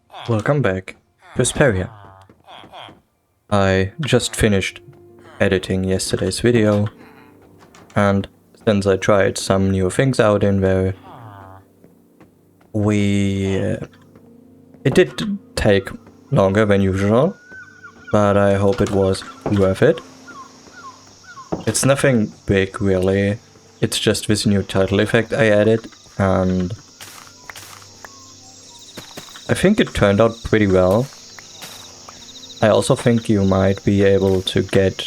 Welcome back to Asparia. I just finished editing yesterday's video, and since I tried some new things out in there, it did take longer than usual, but I hope it was worth it. It's nothing big really, it's just this new title effect I added, and I think it turned out pretty well. I also think you might be able to get...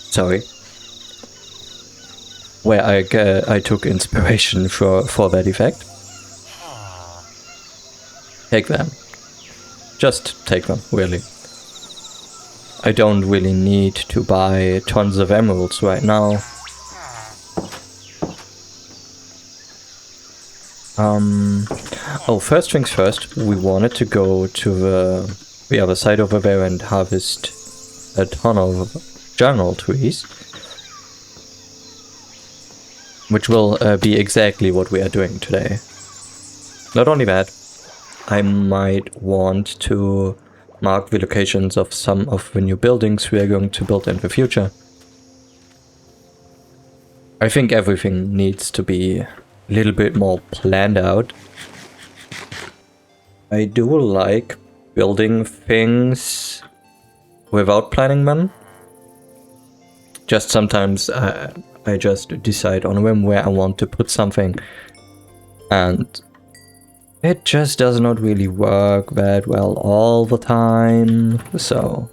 Sorry. Where I took inspiration for that effect. Take them. Just take them, really. I don't really need to buy tons of emeralds right now. Oh, first things first, we wanted to go to the other side over there and harvest a ton of journal trees. Which will be exactly what we are doing today. Not only that, I might want to mark the locations of some of the new buildings we are going to build in the future. I think everything needs to be a little bit more planned out. I do like building things without planning them. Just sometimes I just decide on a whim where I want to put something, and it just does not really work that well all the time, so...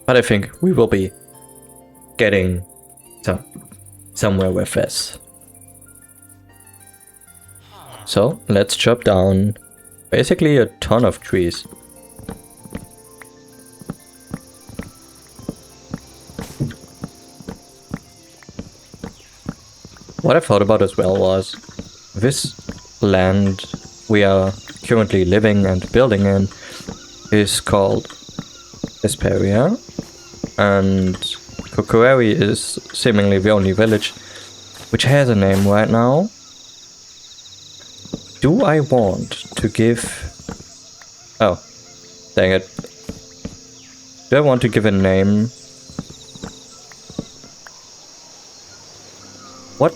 But I think we will be getting somewhere with this. So, let's chop down basically a ton of trees. What I thought about as well was, this land we are currently living and building in is called Asparia, and Kokorari is seemingly the only village which has a name right now. Do I want to give... Oh, dang it. Do I want to give a name? What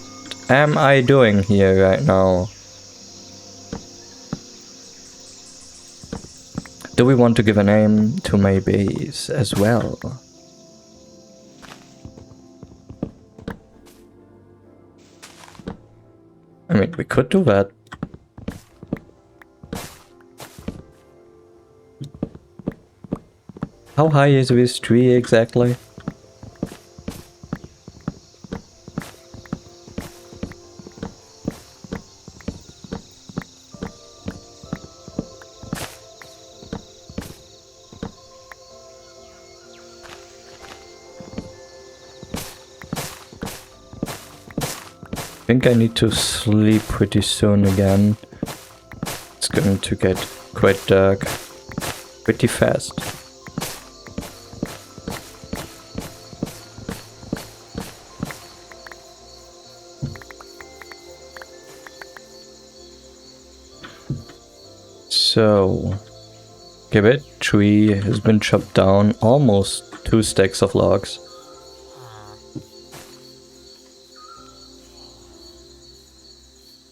am I doing here right now? Do we want to give a name to my base as well? I mean, we could do that. How high is this tree exactly? I think I need to sleep pretty soon again. It's going to get quite dark pretty fast. So, Gibet tree has been chopped down, almost 2 stacks of logs.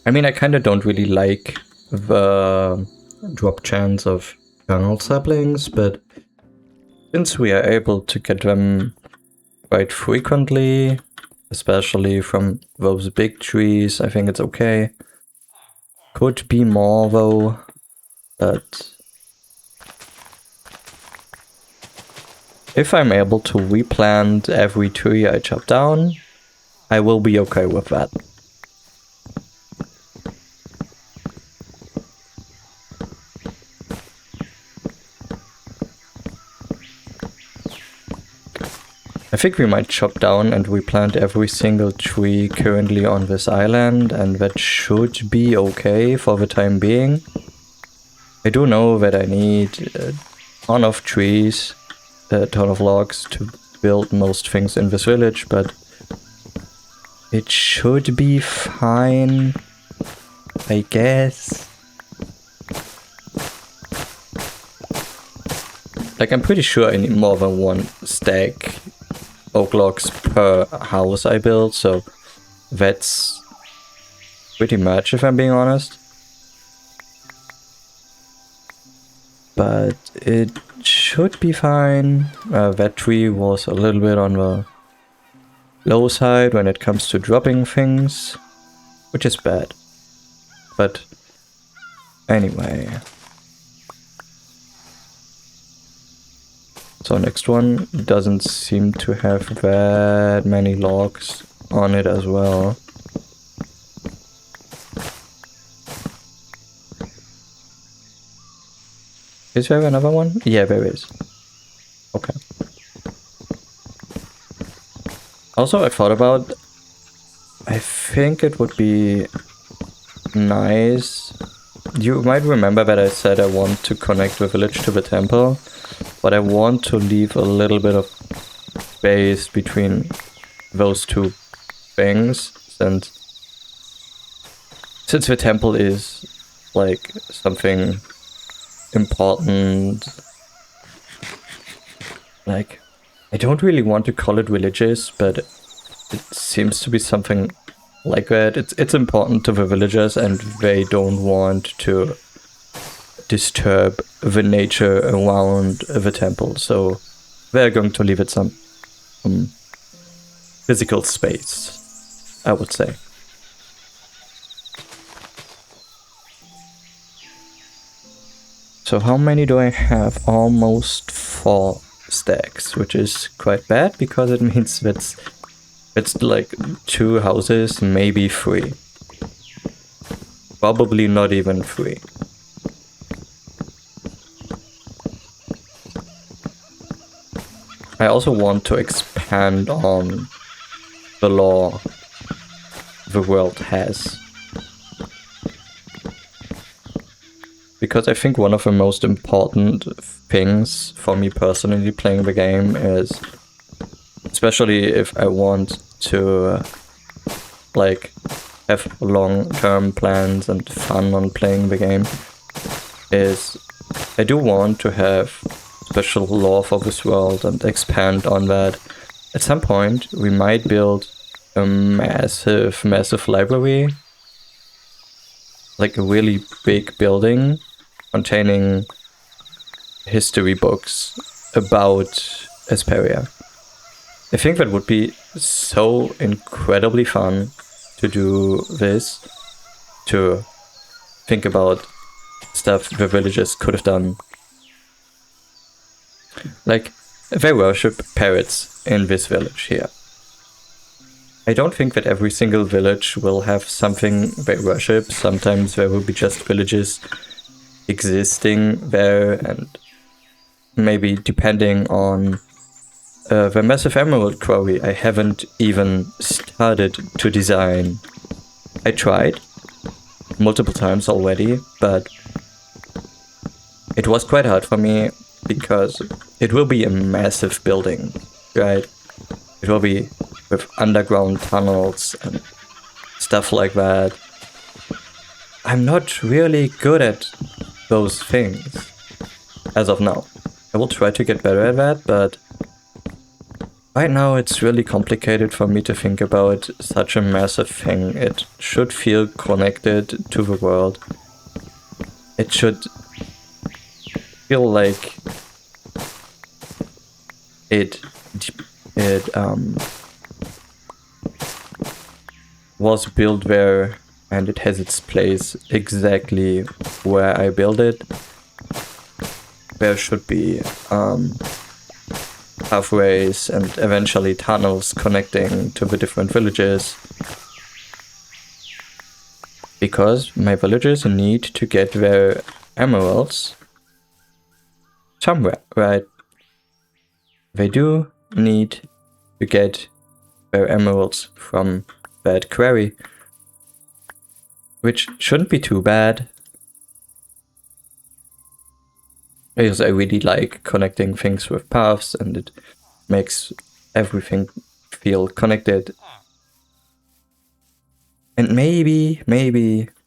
I mean, I kinda don't really like the drop chance of kernel saplings, but since we are able to get them quite frequently, especially from those big trees, I think it's okay. Could be more though, but if I'm able to replant every tree I chop down, I will be okay with that. I think we might chop down and replant every single tree currently on this island, and that should be okay for the time being. I do know that I need a ton of trees, a ton of logs to build most things in this village, but It should be fine, I guess. Like, I'm pretty sure I need more than one stack oak logs per house I build, so that's pretty much, if I'm being honest. But it should be fine. That tree was a little bit on the low side when it comes to dropping things, which is bad. But anyway. So next one doesn't seem to have that many logs on it as well. Is there another one? Yeah, there is. Okay. Also, I thought about, I think it would be nice. You might remember that I said I want to connect the village to the temple, but I want to leave a little bit of space between those two things, and since the temple is like something important, like, I don't really want to call it religious, but it seems to be something like that. It's important to the villagers, and they don't want to disturb the nature around the temple, so they're going to leave it some physical space, I would say. So how many do I have? Almost 4 stacks, which is quite bad, because it means that's like 2 houses, maybe 3. Probably not even 3. I also want to expand on the law the world has. Because I think one of the most important things for me personally playing the game is, especially if I want to like have long-term plans and fun on playing the game, is I do want to have special lore for this world and expand on that. At some point we might build a massive library, like a really big building containing history books about Asparia. I think that would be so incredibly fun to do this, to think about stuff the villagers could have done. Like, they worship parrots in this village here. I don't think that every single village will have something they worship. Sometimes there will be just villages existing there, and maybe depending on the massive emerald quarry I haven't even started to design. I tried multiple times already, but it was quite hard for me because it will be a massive building, right? It will be with underground tunnels and stuff like that. I'm not really good at those things as of now. I will try to get better at that, but right now it's really complicated for me to think about such a massive thing. It should feel connected to the world. It should feel like it was built there, and it has its place exactly where I built it. There should be pathways and eventually tunnels connecting to the different villages, because my villagers need to get their emeralds somewhere, right? They do need to get their emeralds from that quarry, which shouldn't be too bad, because I really like connecting things with paths, and it makes everything feel connected. And maybe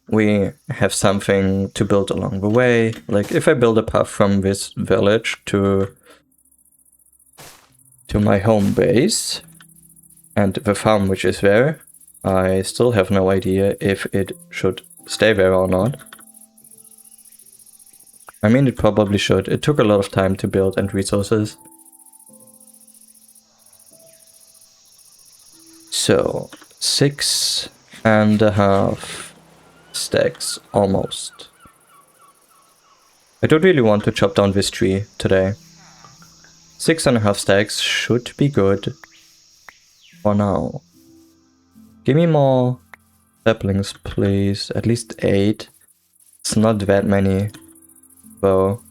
we have something to build along the way. Like if I build a path from this village to my home base and the farm which is there, I still have no idea if it should stay there or not. I mean, it probably should. It took a lot of time to build and resources. So, 6.5 stacks, almost. I don't really want to chop down this tree today. 6.5 stacks should be good for now. Give me more saplings, please. At least 8. It's not that many, though.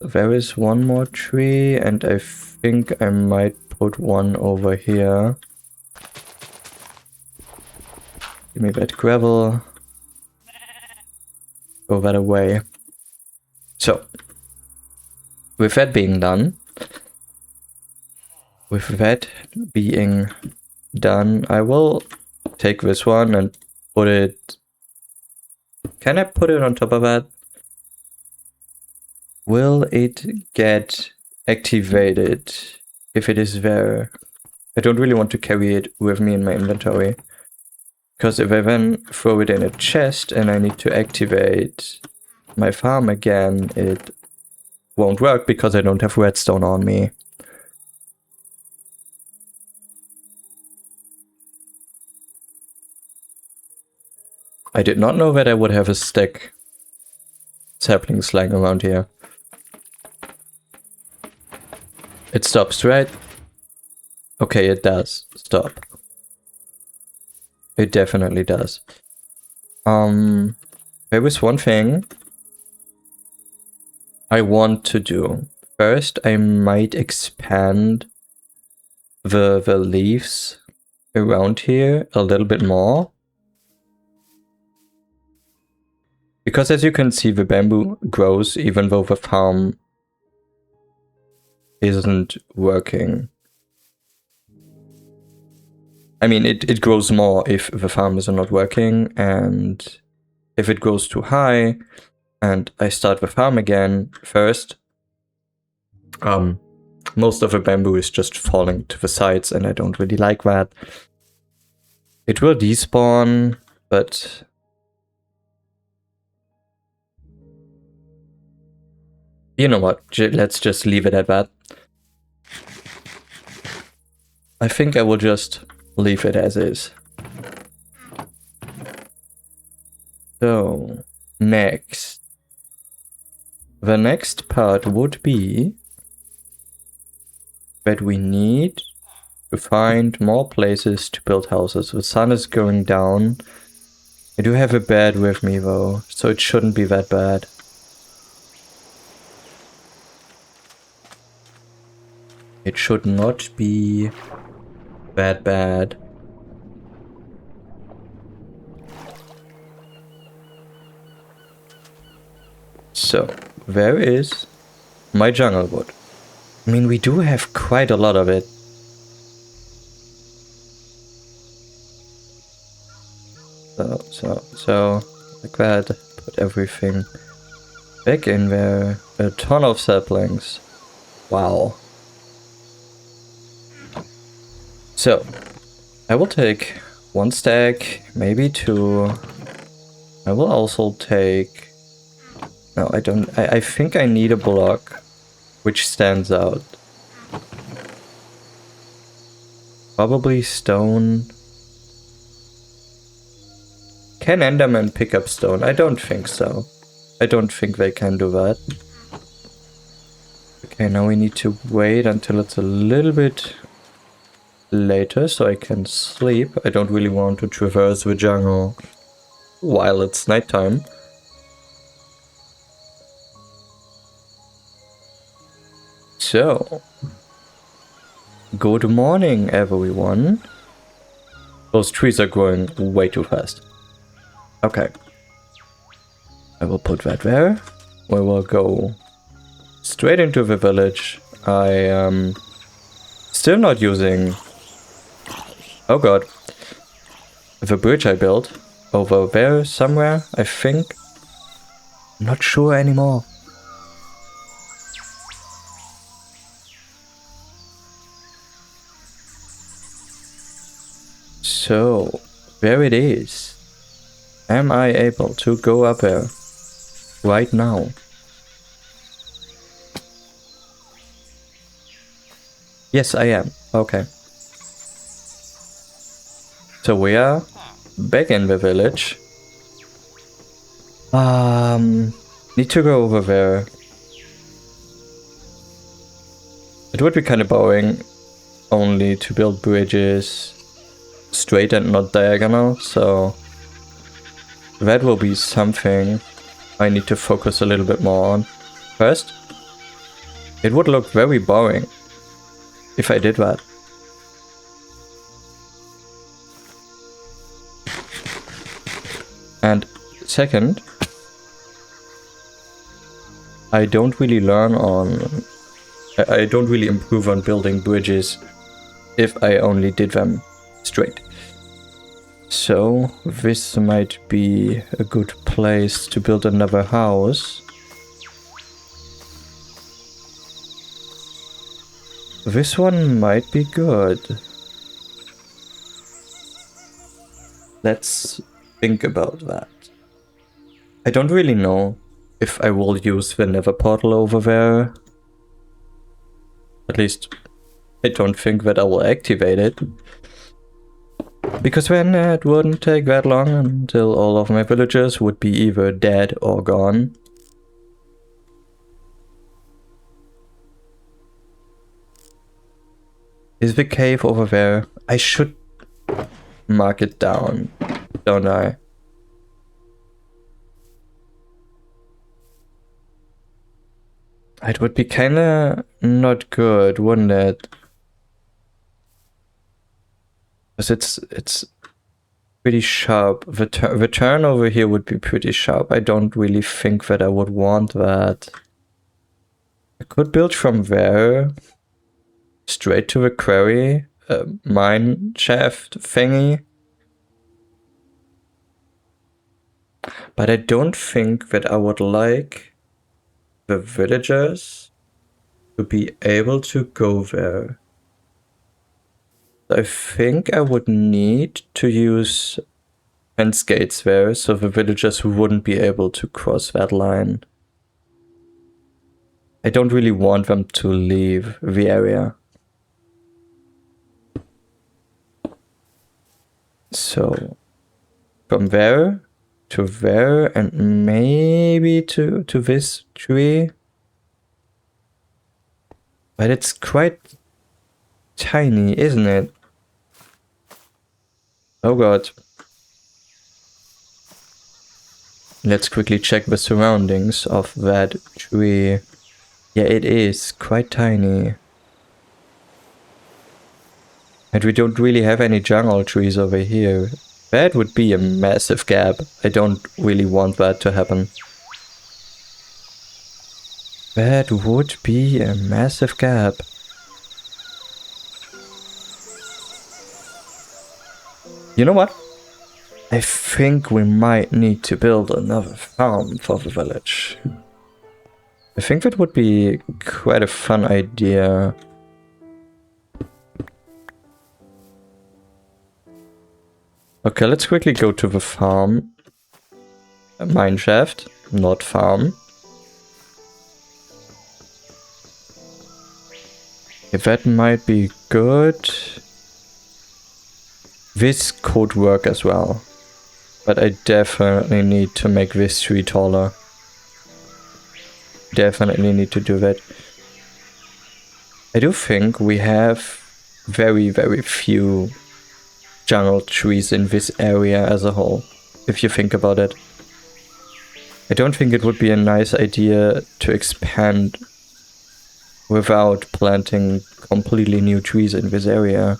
There is one more tree, and I think I might put one over here. Give me that gravel. Go that away. So, with that being done, I will take this one and put it... Can I put it on top of that? Will it get activated if it is there? I don't really want to carry it with me in my inventory. Because if I then throw it in a chest and I need to activate my farm again, it won't work because I don't have redstone on me. I did not know that I would have a stack saplings lying around here. It stops, right? Okay, it does stop. It definitely does. There is one thing I want to do. First, I might expand the leaves around here a little bit more. Because as you can see, the bamboo grows even though the farm isn't working. I mean, it grows more if the farm is not working, and if it grows too high, and I start the farm again first, most of the bamboo is just falling to the sides, and I don't really like that. It will despawn, but... You know what, let's just leave it at that. I think I will just leave it as is. So, next. The next part would be that we need to find more places to build houses. The sun is going down. I do have a bed with me though, so it shouldn't be that bad. It should not be that bad. So, there is my jungle wood. I mean, we do have quite a lot of it. So, like that. Put everything back in there. A ton of saplings. Wow. So, I will take 1 stack, maybe 2. I will also take... No, I don't... I think I need a block which stands out. Probably stone. Can Enderman pick up stone? I don't think so. I don't think they can do that. Okay, now we need to wait until it's a little bit later so I can sleep. I don't really want to traverse the jungle while it's nighttime. So, good morning everyone. Those trees are growing way too fast. Okay. I will put that there. We will go straight into the village. I am still not using Oh god. The bridge I built over there somewhere, I think. I'm not sure anymore. So, there it is. Am I able to go up there right now? Yes, I am. Okay. So we are back in the village. Need to go over there. It would be kind of boring only to build bridges straight and not diagonal, so that will be something I need to focus a little bit more on. First, it would look very boring if I did that. And second, I don't really improve on building bridges if I only did them straight. So this might be a good place to build another house. This one might be good. Let's think about that. I don't really know if I will use the nether portal over there. At least I don't think that I will activate it. Because then it wouldn't take that long until all of my villagers would be either dead or gone. Is the cave over there? I should mark it down, don't I? It would be kinda not good, wouldn't it? Because it's pretty sharp. The turn over here would be pretty sharp. I don't really think that I would want that. I could build from there straight to the quarry, mine shaft thingy. But I don't think that I would like the villagers to be able to go there. I think I would need to use fence gates there so the villagers wouldn't be able to cross that line. I don't really want them to leave the area. So from there to there and maybe to this tree. But it's quite tiny, isn't it? Oh god. Let's quickly check the surroundings of that tree. Yeah, it is quite tiny. And we don't really have any jungle trees over here. That would be a massive gap. I don't really want that to happen. That would be a massive gap. You know what? I think we might need to build another farm for the village. I think that would be quite a fun idea. Okay, let's quickly go to the farm. A mine shaft, not farm. If that might be good. This could work as well. But I definitely need to make this tree taller. Definitely need to do that. I do think we have very, very few jungle trees in this area as a whole, if you think about it. I don't think it would be a nice idea to expand without planting completely new trees in this area.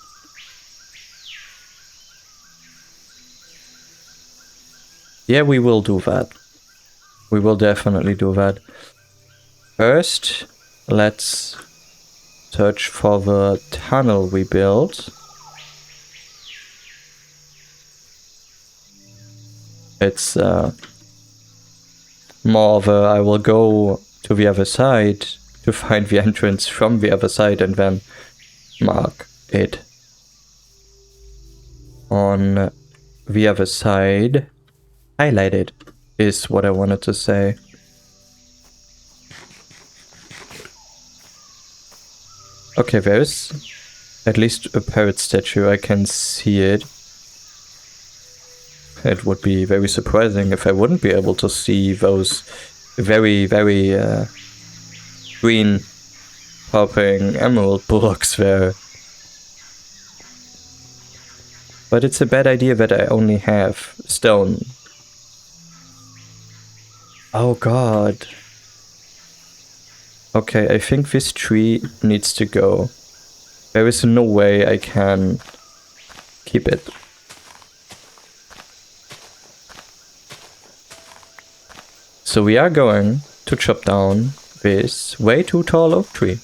Yeah, we will do that. We will definitely do that. First, let's search for the tunnel we built. It's more of a I will go to the other side to find the entrance from the other side and then mark it on the other side. Highlighted is what I wanted to say. Okay, there's at least a parrot statue. I can see it. It would be very surprising if I wouldn't be able to see those very, very green popping emerald blocks there. But it's a bad idea that I only have stone. Oh god. Okay, I think this tree needs to go. There is no way I can keep it. So we are going to chop down this way too tall oak tree.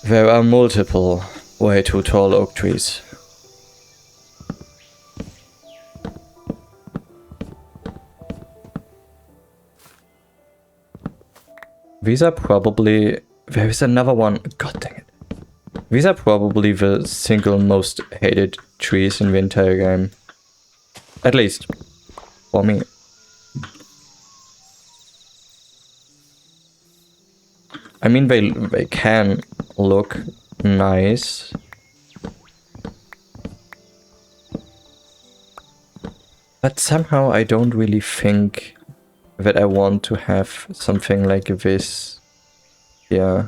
There are multiple way too tall oak trees. These are probably... There is another one. God dang it. These are probably the single most hated trees in the entire game. At least, for me. I mean, they can look nice. But somehow I don't really think that I want to have something like this. Yeah.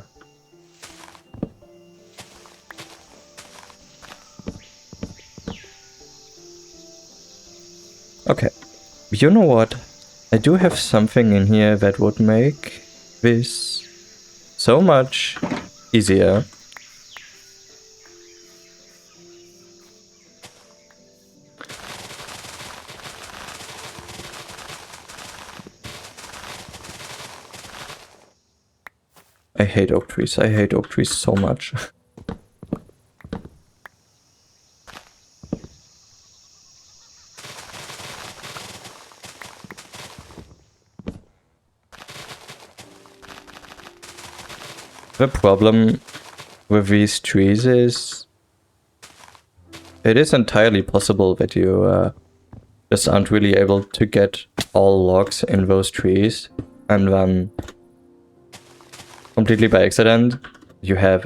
Okay. You know what? I do have something in here that would make this so much easier. I hate oak trees. I hate oak trees so much. The problem with these trees is it is entirely possible that you just aren't really able to get all logs in those trees, and then completely by accident you have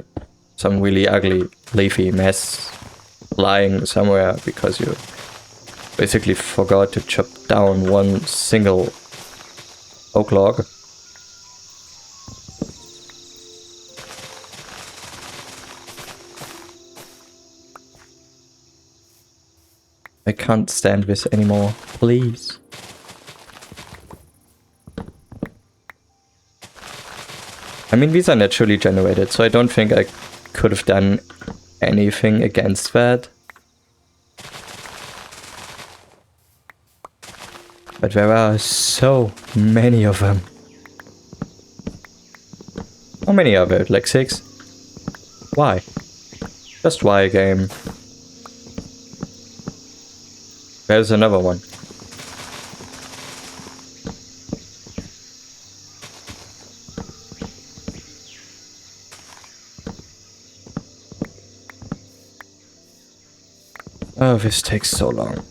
some really ugly leafy mess lying somewhere because you basically forgot to chop down one single oak log. I can't stand this anymore, please. I mean, these are naturally generated, so I don't think I could have done anything against that. But there are so many of them. How many are there? Like 6? Why? Just why, game? There's another one. Oh, this takes so long.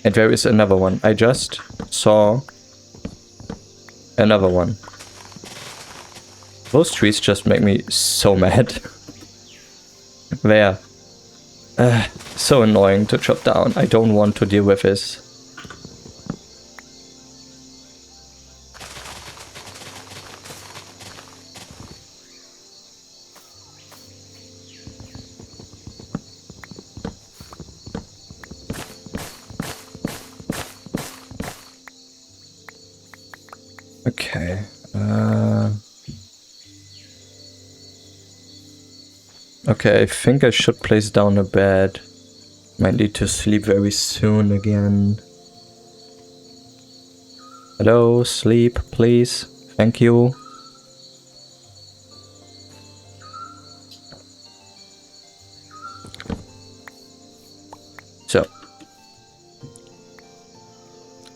And there is another one. I just saw another one. Those trees just make me so mad. They are so annoying to chop down. I don't want to deal with this. Okay. Okay, I think I should place down a bed. Might need to sleep very soon again. Hello, sleep, please. Thank you. So.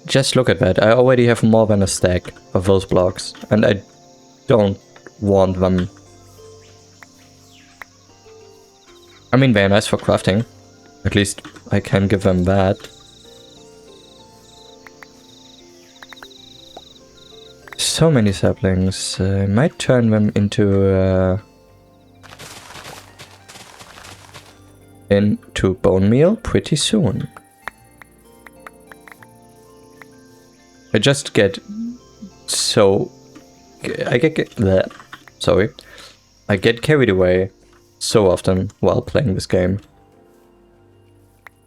Just look at that. I already have more than a stack of those blocks. And I don't want them. I mean, they're nice for crafting. At least I can give them that. So many saplings. I might turn them into bone meal pretty soon. I just get so... I get carried away so often while playing this game.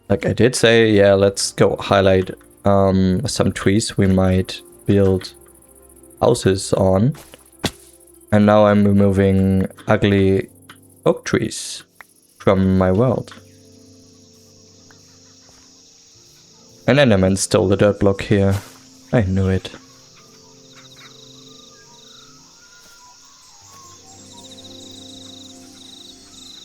Like I did say, yeah, let's go highlight some trees we might build houses on. And now I'm removing ugly oak trees from my world. An Enderman stole the dirt block here. I knew it.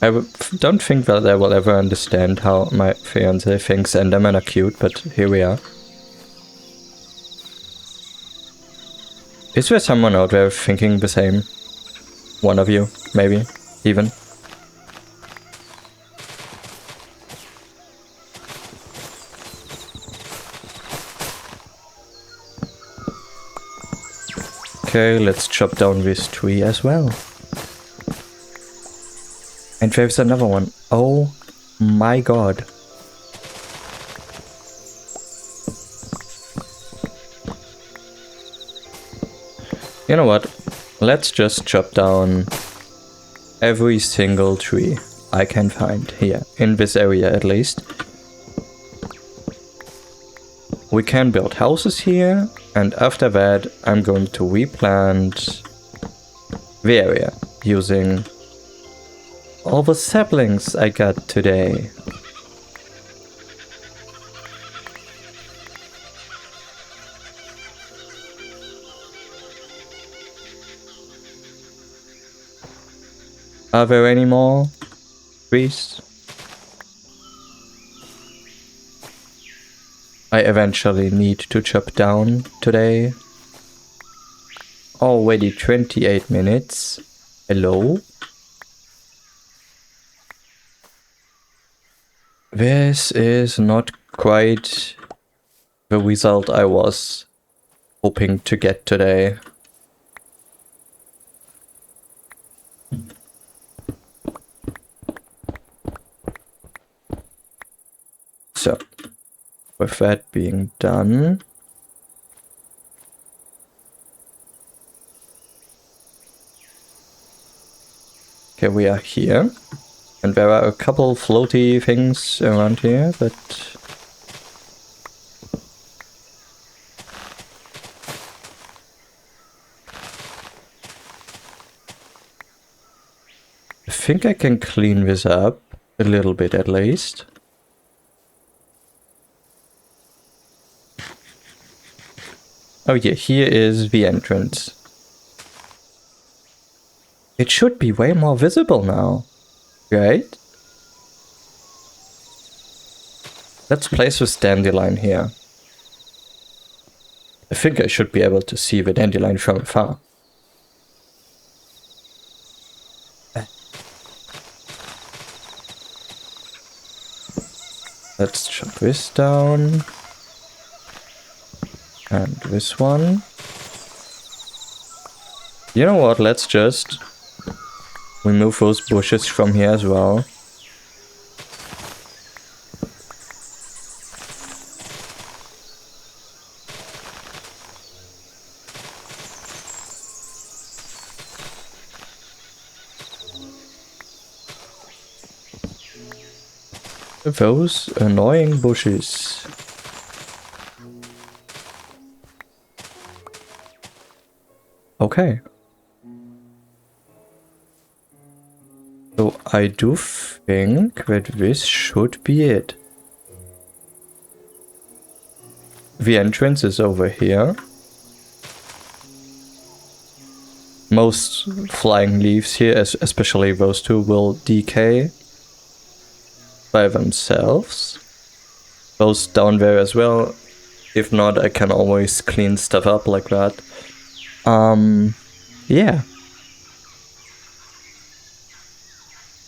I don't think that I will ever understand how my fiancé thinks Endermen are cute, but here we are. Is there someone out there thinking the same? One of you, maybe, even. Okay, let's chop down this tree as well. And there's another one. Oh my god. You know what? Let's just chop down every single tree I can find here, in this area at least. We can build houses here, and after that I'm going to replant the area using all the saplings I got today. Are there any more trees? I eventually need to chop down today. Already 28 minutes. Hello? This is not quite the result I was hoping to get today. So, with that being done, okay, we are here, and there are a couple floaty things around here, but I think I can clean this up a little bit at least. Oh yeah, here is the entrance. It should be way more visible now, right? Let's place this dandelion here. I think I should be able to see the dandelion from afar. Let's chop this down. And this one. You know what, let's just remove those bushes from here as well. Those annoying bushes. Okay. So I do think that this should be it. The entrance is over here. most flying leaves here, especially those two, will decay by themselves. Those down there as well. If not, I can always clean stuff up like that. Yeah.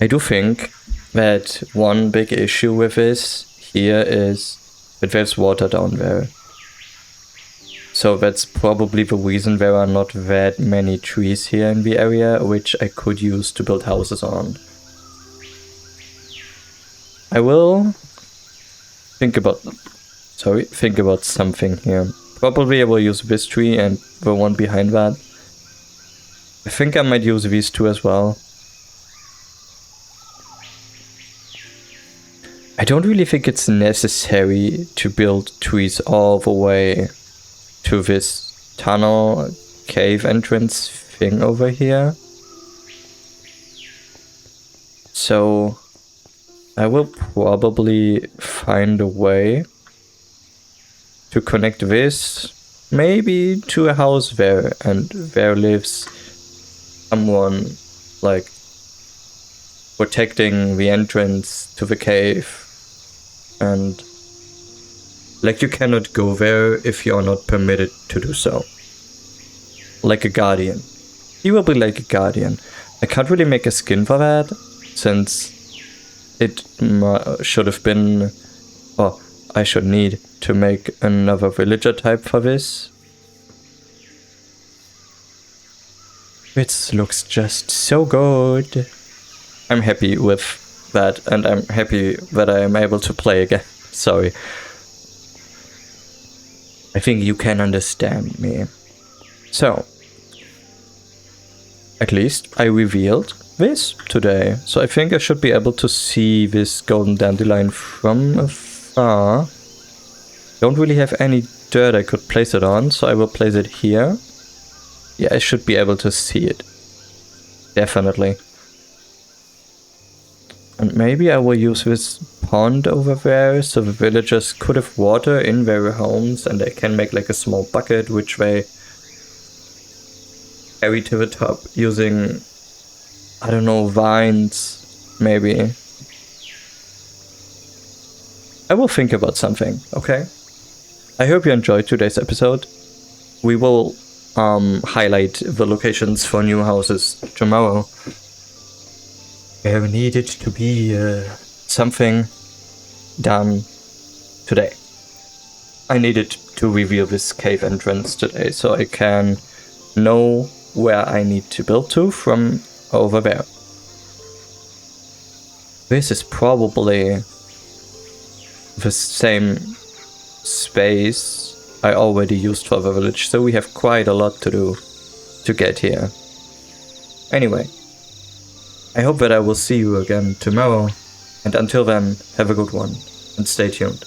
I do think that one big issue with this here is that there's water down there. So that's probably the reason there are not that many trees here in the area, which I could use to build houses on. I will think about something here. Probably I will use this tree and the one behind that. I think I might use these two as well. I don't really think it's necessary to build trees all the way to this tunnel cave entrance thing over here. So I will probably find a way to connect this maybe to a house there, and there lives someone like protecting the entrance to the cave, and like you cannot go there if you are not permitted to do so. Like a guardian. He will be like a guardian. I can't really make a skin for that, since it should have been, or I should need to make another villager type for this. It looks just so good. I'm happy with that, and I'm happy that I am able to play again. Sorry. I think you can understand me. So, at least I revealed this today. So I think I should be able to see this golden dandelion from afar. Don't really have any dirt I could place it on, so I will place it here. Yeah, I should be able to see it. Definitely. And maybe I will use this pond over there, so the villagers could have water in their homes, and they can make like a small bucket which they carry to the top using, I don't know, vines, maybe. I will think about something, okay? I hope you enjoyed today's episode. We will highlight the locations for new houses tomorrow. There needed to be something done today. I needed to reveal this cave entrance today, so I can know where I need to build to from over there. This is probably the same space I already used for the village, so we have quite a lot to do to get here. Anyway, I hope that I will see you again tomorrow, and until then, have a good one, and stay tuned.